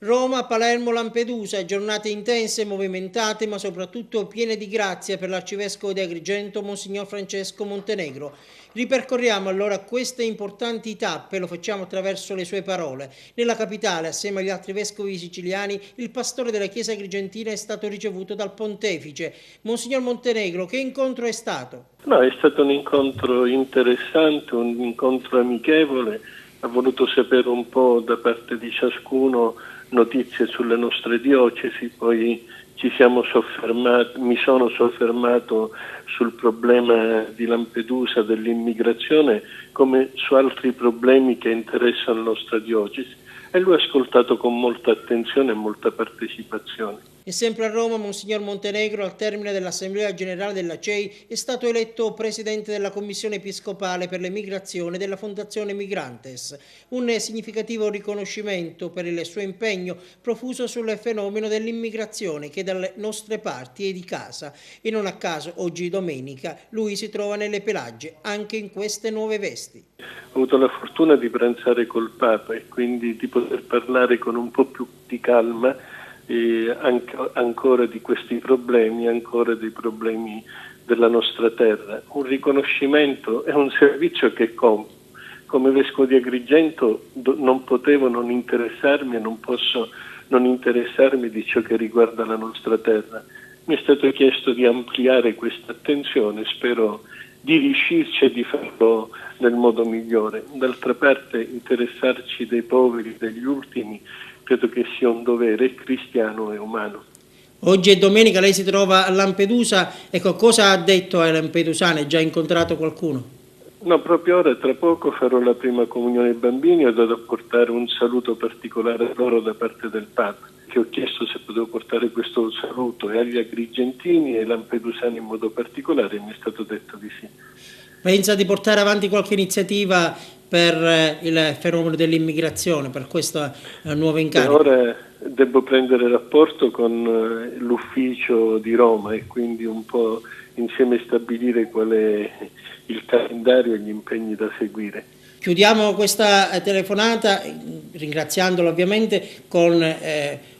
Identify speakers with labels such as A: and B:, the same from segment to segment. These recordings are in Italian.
A: Roma, Palermo, Lampedusa, giornate intense, movimentate, ma soprattutto piene di grazia per l'Arcivescovo di Agrigento, Monsignor Francesco Montenegro. Ripercorriamo allora queste importanti tappe, lo facciamo attraverso le sue parole. Nella capitale, assieme agli altri vescovi siciliani, il pastore della Chiesa agrigentina è stato ricevuto dal pontefice. Monsignor Montenegro, che incontro è stato?
B: No, è stato un incontro interessante, un incontro amichevole. Ha voluto sapere un po' da parte di ciascuno notizie sulle nostre diocesi, poi mi sono soffermato sul problema di Lampedusa, dell'immigrazione, come su altri problemi che interessano la nostra diocesi, e lui ha ascoltato con molta attenzione e molta partecipazione.
A: E sempre a Roma, Monsignor Montenegro, al termine dell'Assemblea Generale della CEI, è stato eletto Presidente della Commissione Episcopale per le Migrazioni della Fondazione Migrantes, un significativo riconoscimento per il suo impegno profuso sul fenomeno dell'immigrazione che dalle nostre parti è di casa. E non a caso, oggi domenica, lui si trova nelle Pelagge, anche in queste nuove vesti.
B: Ho avuto la fortuna di pranzare col Papa e quindi di poter parlare con un po' più di calma ancora di questi problemi, ancora dei problemi della nostra terra. Un riconoscimento è un servizio che come Vescovo di Agrigento non potevo non interessarmi e non posso non interessarmi di ciò che riguarda la nostra terra. Mi è stato chiesto di ampliare questa attenzione, spero di riuscirci e di farlo nel modo migliore. D'altra parte interessarci dei poveri, degli ultimi, credo che sia un dovere cristiano e umano.
A: Oggi è domenica, lei si trova a Lampedusa, ecco, cosa ha detto ai lampedusani? Ha già incontrato qualcuno?
B: No, proprio ora, tra poco, farò la prima comunione ai bambini e vado a portare un saluto particolare a loro da parte del Papa, che ho chiesto se potevo portare questo saluto e agli agrigentini e ai lampedusani in modo particolare, e mi è stato detto di sì.
A: Pensa di portare avanti qualche iniziativa per il fenomeno dell'immigrazione, per questo nuovo incarico?
B: Ora devo prendere rapporto con l'ufficio di Roma e quindi un po' insieme stabilire qual è il calendario e gli impegni da seguire.
A: Chiudiamo questa telefonata ringraziandolo ovviamente con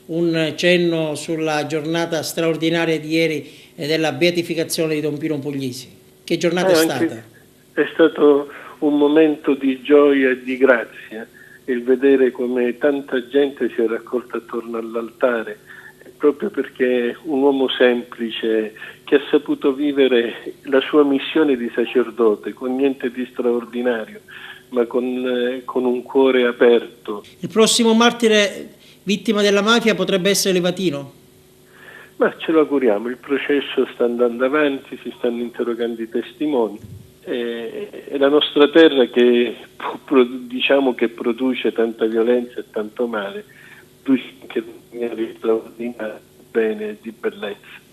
A: un cenno sulla giornata straordinaria di ieri della beatificazione di Don Pino Puglisi. Che giornata è stata?
B: È stato un momento di gioia e di grazia, il vedere come tanta gente si è raccolta attorno all'altare, proprio perché un uomo semplice che ha saputo vivere la sua missione di sacerdote con niente di straordinario, ma con un cuore aperto.
A: Il prossimo martire vittima della mafia potrebbe essere Livatino?
B: Ma ce lo auguriamo, il processo sta andando avanti, si stanno interrogando i testimoni. È la nostra terra che diciamo che produce tanta violenza e tanto male, produce anche di straordinario bene e di bellezza.